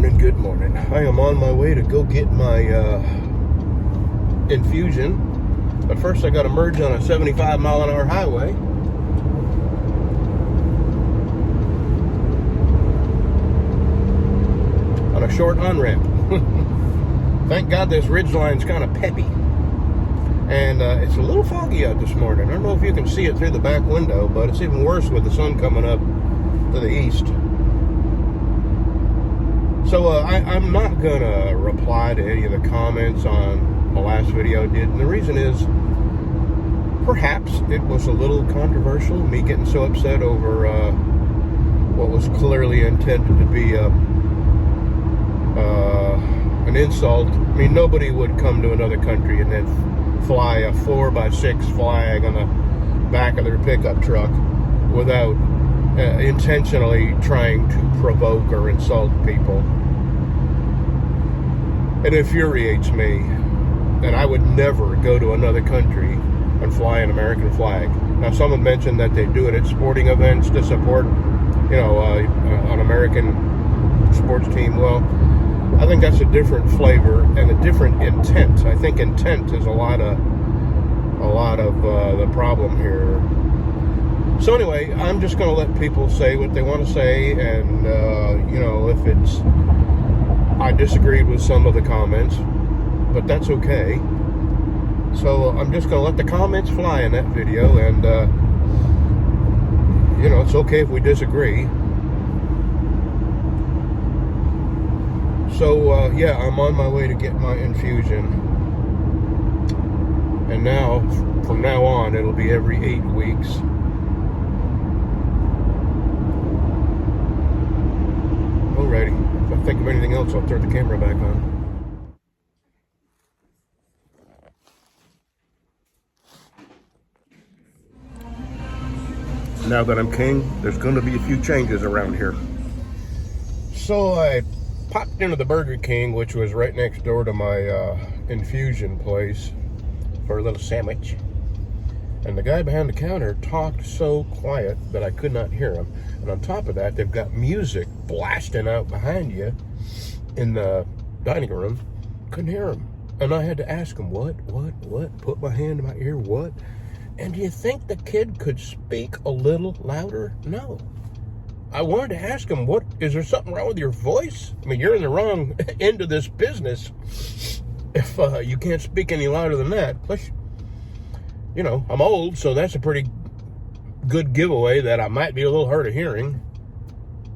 morning, good morning. I am on my way to go get my infusion. But first I got to merge on a 75-mile-an-hour highway. On a short on-ramp. Thank God this ridgeline's kind of peppy. And it's a little foggy out this morning. I don't know if you can see it through the back window, but it's even worse with the sun coming up to the east. So I'm not going to reply to any of the comments on the last video I did. And the reason is, perhaps it was a little controversial, me getting so upset over what was clearly intended to be an insult. I mean, nobody would come to another country and then fly a 4x6 flag on the back of their pickup truck without intentionally trying to provoke or insult people. It infuriates me, and I would never go to another country and fly an American flag. Now, someone mentioned that they do it at sporting events to support, an American sports team. Well, I think that's a different flavor and a different intent. I think intent is a lot of the problem here. So anyway, I'm just going to let people say what they want to say, and if it's, I disagreed with some of the comments, but that's okay. So I'm just going to let the comments fly in that video, and it's okay if we disagree. So I'm on my way to get my infusion, and now from now on it'll be every 8 weeks. Alrighty, if I think of anything else, I'll turn the camera back on. Now that I'm king, there's going to be a few changes around here. So I popped into the Burger King, which was right next door to my infusion place, for a little sandwich. And the guy behind the counter talked so quiet that I could not hear him. And on top of that, they've got music blasting out behind you in the dining room. Couldn't hear him. And I had to ask him, what? Put my hand in my ear, what? And do you think the kid could speak a little louder? No. I wanted to ask him, is there something wrong with your voice? I mean, you're in the wrong end of this business if you can't speak any louder than that. Plus, I'm old, so that's a pretty good giveaway that I might be a little hard of hearing.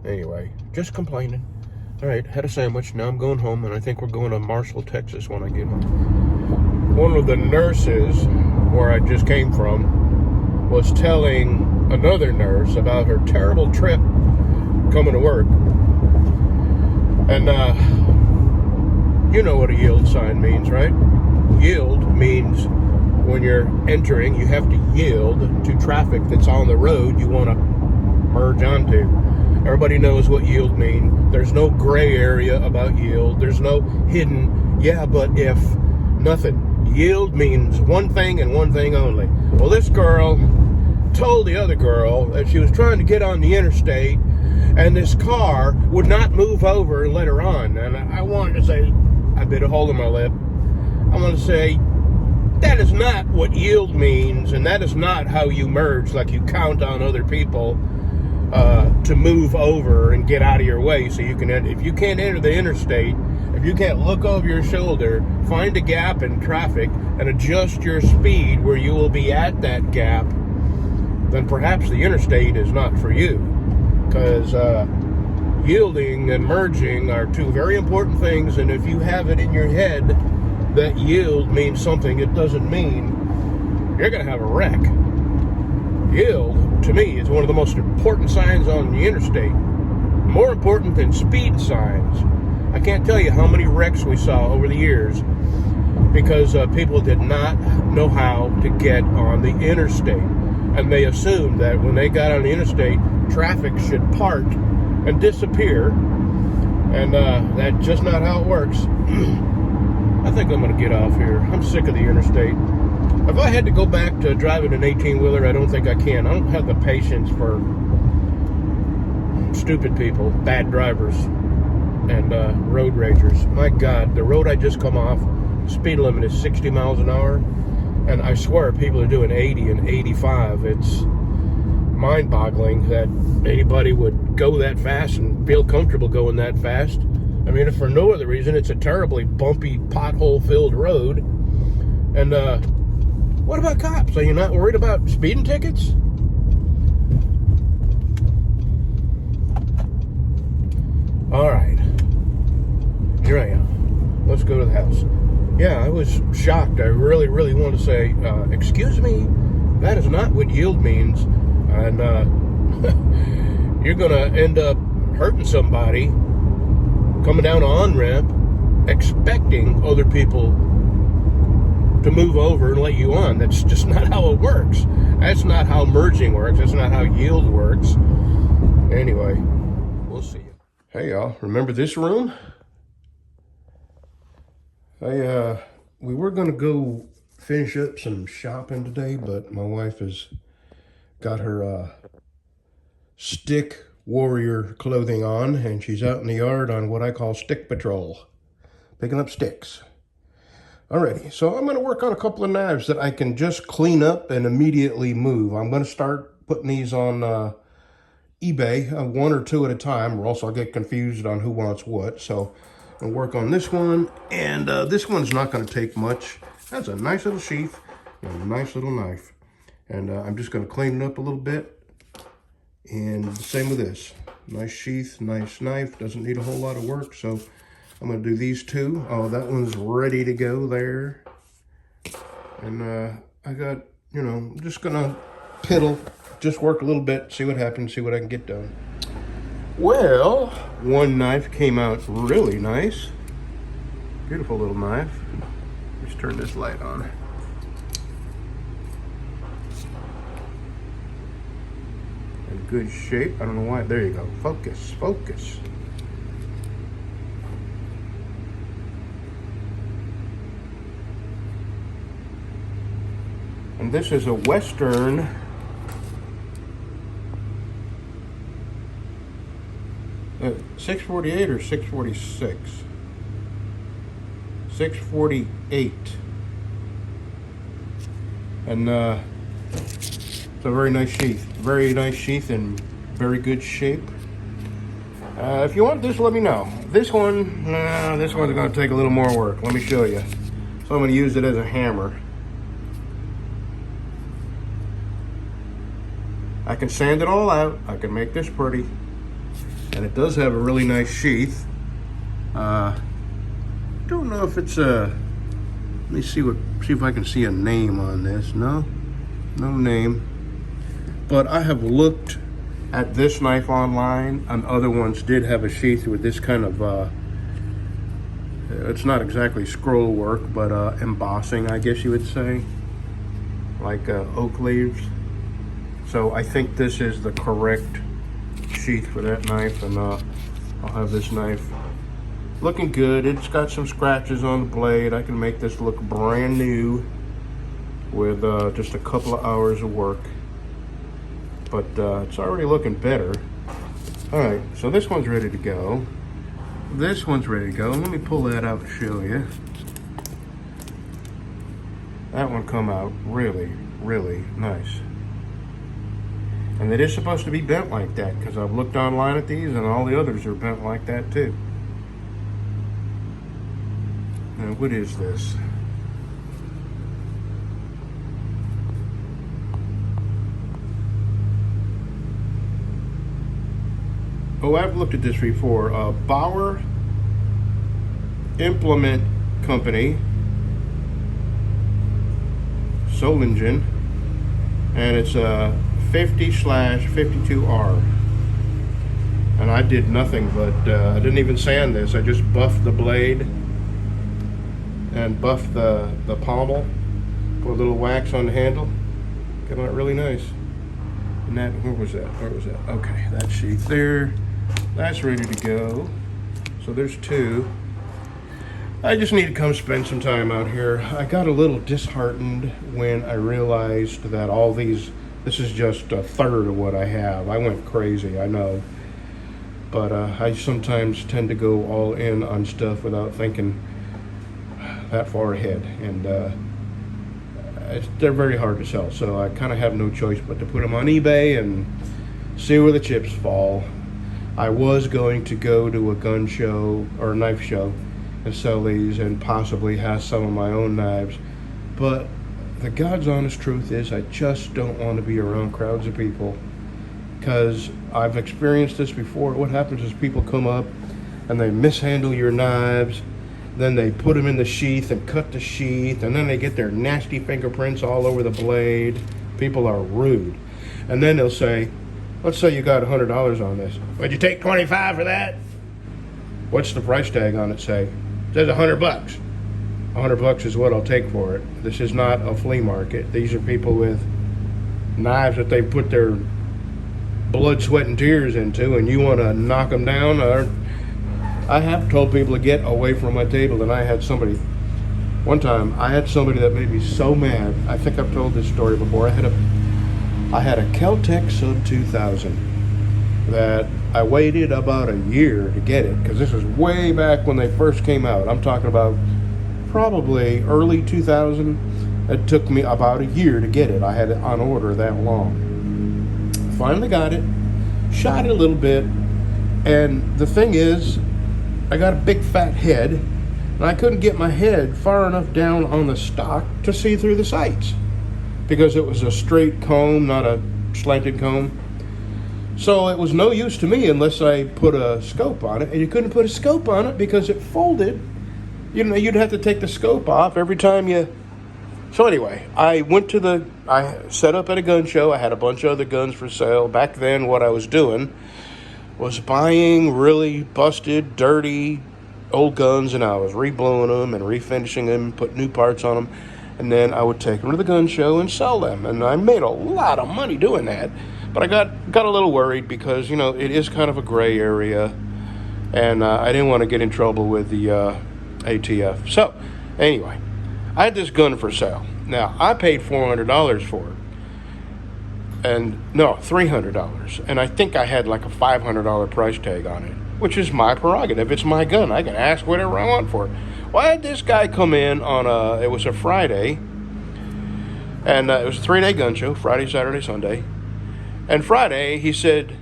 Anyway, just complaining. All right, had a sandwich. Now I'm going home, and I think we're going to Marshall, Texas when I get home. One of the nurses where I just came from was telling another nurse about her terrible trip coming to work. And you know what a yield sign means, right? Yield means when you're entering, you have to yield to traffic that's on the road you want to merge onto. Everybody knows what yield means. There's no gray area about yield. There's no hidden, but if, nothing. Yield means one thing and one thing only. Well, this girl told the other girl that she was trying to get on the interstate, and this car would not move over and let her on. And I wanted to say, I bit a hole in my lip. I want to say, that is not what yield means, and that is not how you merge, like you count on other people to move over and get out of your way so you can enter. If you can't enter the interstate, if you can't look over your shoulder, find a gap in traffic and adjust your speed where you will be at that gap, then perhaps the interstate is not for you. Because yielding and merging are two very important things, and if you have it in your head that yield means something it doesn't mean, you're going to have a wreck. Yield, to me, is one of the most important signs on the interstate. More important than speed signs. I can't tell you how many wrecks we saw over the years because people did not know how to get on the interstate. And they assumed that when they got on the interstate, traffic should part and disappear. And that's just not how it works. I think I'm going to get off here. I'm sick of the interstate. If I had to go back to driving an 18-wheeler, I don't think I can. I don't have the patience for stupid people, bad drivers. and road ragers. My God, the road I just come off, speed limit is 60 miles an hour, and I swear people are doing 80 and 85. It's mind-boggling that anybody would go that fast and feel comfortable going that fast. I mean, if for no other reason, it's a terribly bumpy, pothole-filled road. And what about cops? Are you not worried about speeding tickets? All right, here I am. Let's go to the house. Yeah, I was shocked. I really, really want to say, excuse me, that is not what yield means. And you're going to end up hurting somebody coming down an on-ramp expecting other people to move over and let you on. That's just not how it works. That's not how merging works. That's not how yield works. Anyway, we'll see you. Hey y'all, remember this room? We were gonna go finish up some shopping today, but my wife has got her stick warrior clothing on, and she's out in the yard on what I call stick patrol, picking up sticks. Alrighty, so I'm gonna work on a couple of knives that I can just clean up and immediately move. I'm gonna start putting these on eBay, one or two at a time, or else I'll get confused on who wants what. So I'll work on this one, and this one's not going to take much. That's a nice little sheath and a nice little knife. And I'm just going to clean it up a little bit. And the same with this. Nice sheath, nice knife, doesn't need a whole lot of work. So I'm going to do these two. Oh, that one's ready to go there. And I got, you know, I'm just going to piddle. Just work a little bit, see what happens, see what I can get done. Well, one knife came out really nice. Beautiful little knife. Let's turn this light on. In good shape. I don't know why. There you go. Focus, focus. And this is a Western 648 or 646? 648. And it's a very nice sheath. Very nice sheath in very good shape. If you want this, let me know. This one's going to take a little more work. Let me show you. So I'm going to use it as a hammer. I can sand it all out. I can make this pretty. And it does have a really nice sheath. Don't know if it's a, let me see if I can see a name on this. No name. But I have looked at this knife online, and other ones did have a sheath with this kind of, it's not exactly scroll work, but embossing, I guess you would say, like oak leaves. So I think this is the correct sheath for that knife, and I'll have this knife looking good. It's got some scratches on the blade. I can make this look brand new with just a couple of hours of work, but it's already looking better. All right, so this one's ready to go. This one's ready to go. Let me pull that out and show you. That one come out really, really nice. And it is supposed to be bent like that, because I've looked online at these and all the others are bent like that too. Now, what is this? Oh, I've looked at this before. Bauer Implement Company, Solingen, and it's a 50/52R. And I did nothing but, I didn't even sand this. I just buffed the blade and buffed the pommel, put a little wax on the handle. Came out really nice. And that, where was that? Okay, that sheath there. That's ready to go. So there's two. I just need to come spend some time out here. I got a little disheartened when I realized that all these, this is just a third of what I have. I went crazy, I know. But I sometimes tend to go all in on stuff without thinking that far ahead, and they're very hard to sell. So I kind of have no choice but to put them on eBay and see where the chips fall. I was going to go to a gun show or a knife show and sell these and possibly have some of my own knives, but the God's honest truth is I just don't want to be around crowds of people, because I've experienced this before. What happens is people come up and they mishandle your knives, then they put them in the sheath and cut the sheath, and then they get their nasty fingerprints all over the blade. People are rude. And then they'll say, let's say you got $100 on this. Would you take 25 for that? What's the price tag on it say? It says $100. $100 is what I'll take for it. This is not a flea market. These are people with knives that they put their blood, sweat, and tears into, and you want to knock them down. Or I have told people to get away from my table, and I had somebody, one time, I had somebody that made me so mad. I think I've told this story before. I had a Kel-Tec Sub 2000 that I waited about a year to get it, because this was way back when they first came out. I'm talking about probably early 2000. It took me about a year to get it. I had it on order that long. Finally got it, shot it a little bit, and the thing is, I got a big fat head, and I couldn't get my head far enough down on the stock to see through the sights, because it was a straight comb, not a slanted comb. So it was no use to me unless I put a scope on it, and you couldn't put a scope on it because it folded. You know, you'd have to take the scope off every time you. So anyway, I set up at a gun show. I had a bunch of other guns for sale. Back then, what I was doing was buying really busted, dirty old guns, and I was rebluing them and refinishing them, put new parts on them, and then I would take them to the gun show and sell them. And I made a lot of money doing that. But I got a little worried because, you know, it is kind of a gray area, and I didn't want to get in trouble with the ATF. So anyway, I had this gun for sale. Now, I paid $400 for it. And no, $300. And I think I had like a $500 price tag on it, which is my prerogative. It's my gun. I can ask whatever I want for it. Well, I had this guy come in on it was a Friday, and it was a 3-day gun show, Friday, Saturday, Sunday. And Friday, he said,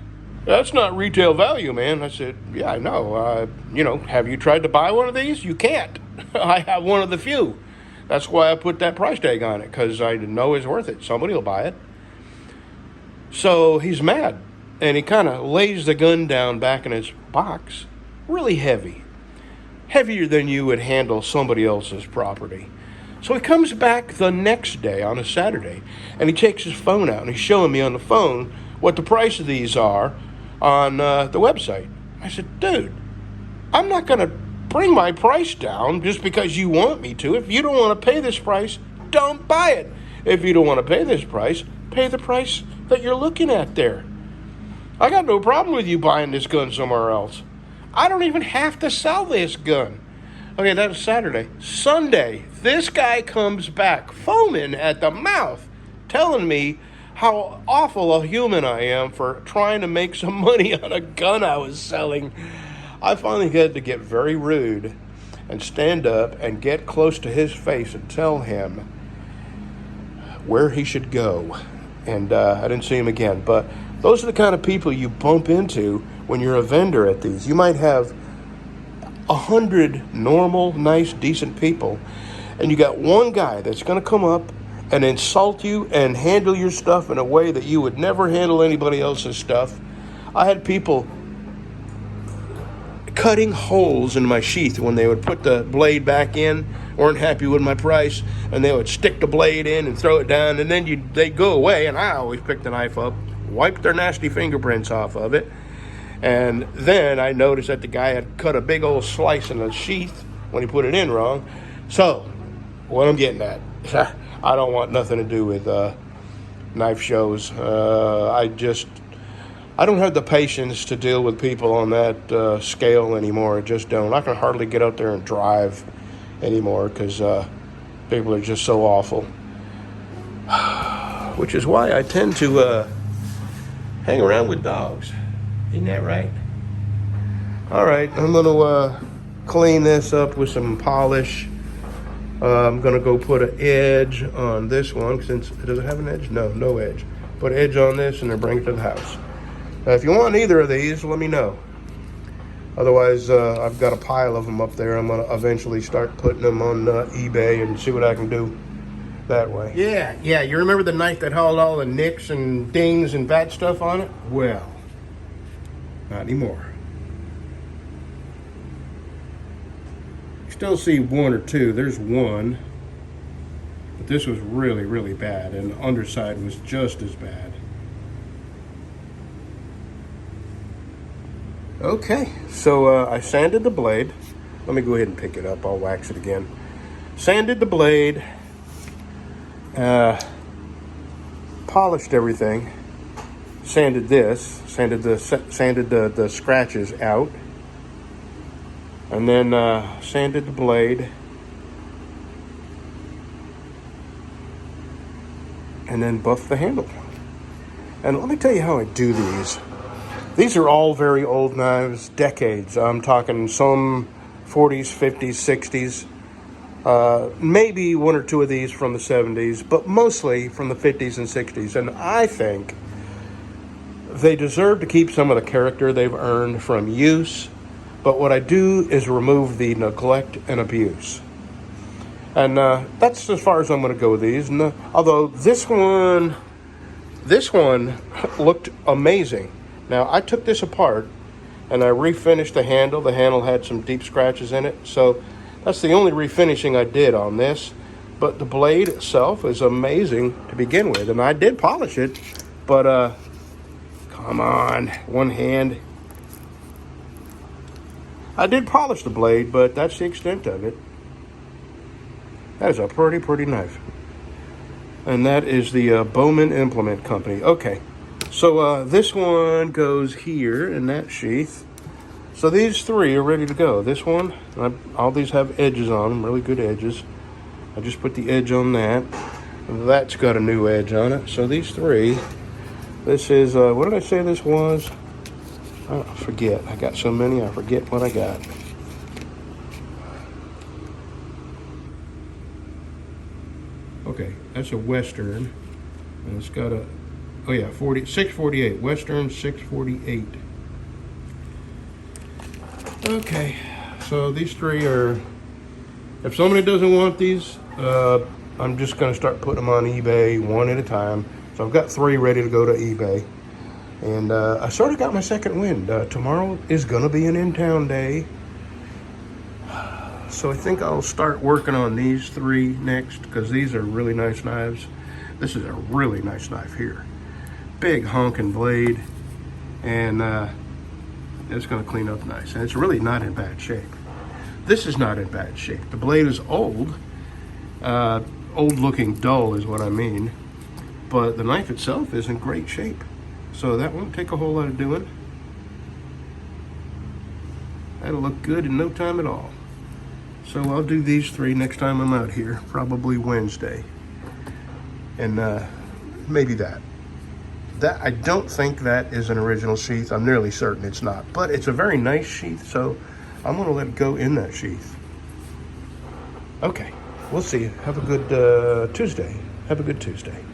that's not retail value, man. I said, yeah, I know. You know, have you tried to buy one of these? You can't. I have one of the few. That's why I put that price tag on it, because I know it's worth it. Somebody will buy it. So he's mad, and he kind of lays the gun down back in its box, really heavy, heavier than you would handle somebody else's property. So he comes back the next day on a Saturday, and he takes his phone out, and he's showing me on the phone what the price of these are on the website. I said, dude, I'm not going to bring my price down just because you want me to. If you don't want to pay this price, don't buy it. If you don't want to pay this price, pay the price that you're looking at there. I got no problem with you buying this gun somewhere else. I don't even have to sell this gun. Okay, that was Saturday. Sunday, this guy comes back foaming at the mouth, telling me how awful a human I am for trying to make some money on a gun I was selling. I finally had to get very rude and stand up and get close to his face and tell him where he should go. And I didn't see him again. But those are the kind of people you bump into when you're a vendor at these. You might have 100 normal, nice, decent people, and you got one guy that's going to come up and insult you and handle your stuff in a way that you would never handle anybody else's stuff. I had people cutting holes in my sheath when they would put the blade back in, weren't happy with my price, and they would stick the blade in and throw it down, and then they'd go away, and I always pick the knife up, wipe their nasty fingerprints off of it, and then I noticed that the guy had cut a big old slice in the sheath when he put it in wrong. So, what I'm getting at, I don't want nothing to do with knife shows. I don't have the patience to deal with people on that scale anymore. I just don't. I can hardly get out there and drive anymore because people are just so awful. Which is why I tend to hang around with dogs. Isn't that right? All right, I'm gonna clean this up with some polish. I'm gonna go put an edge on this one, since it doesn't have an edge. No edge. Put an edge on this and then bring it to the house. If you want either of these, let me know. Otherwise, I've got a pile of them up there. I'm gonna eventually start putting them on eBay and see what I can do that way. Yeah, you remember the knife that hauled all the nicks and dings and bad stuff on it? Well, not anymore. Still see one or two. There's one, but this was really, really bad, and the underside was just as bad. Okay, so I sanded the blade. Let me go ahead and pick it up. I'll wax it again. Sanded the blade, polished everything, sanded this, sanded the scratches out, and then sanded the blade, and then buffed the handle. And let me tell you how I do these. These are all very old knives, decades. I'm talking some 40s, 50s, 60s. Maybe one or two of these from the 70s, but mostly from the 50s and 60s. And I think they deserve to keep some of the character they've earned from use. But what I do is remove the neglect and abuse. And that's as far as I'm going to go with these. And, although this one looked amazing. Now, I took this apart and I refinished the handle. The handle had some deep scratches in it. So that's the only refinishing I did on this. But the blade itself is amazing to begin with. And I did polish it. But, come on, one hand. I did polish the blade, but that's the extent of it. That is a pretty knife. And that is the Bowman Implement Company. Okay, so this one goes here in that sheath. So these three are ready to go. This one, all these have edges on them, really good edges. I just put the edge on that. That's got a new edge on it. So these three, this is, what did I say this was? I forget. I got so many, I forget what I got. Okay, that's a Western. And it's got a, 648. Western 648. Okay, so these three are, if somebody doesn't want these, I'm just going to start putting them on eBay one at a time. So I've got three ready to go to eBay. And I sort of got my second wind. Tomorrow is going to be an in-town day. So I think I'll start working on these three next, because these are really nice knives. This is a really nice knife here. Big honking blade. And it's going to clean up nice. And it's really not in bad shape. This is not in bad shape. The blade is old. Old looking dull is what I mean. But the knife itself is in great shape. So that won't take a whole lot of doing. That'll look good in no time at all. So I'll do these three next time I'm out here, probably Wednesday. And maybe that. I don't think that is an original sheath. I'm nearly certain it's not. But it's a very nice sheath, so I'm going to let it go in that sheath. Okay, we'll see. Have a good Tuesday. Have a good Tuesday.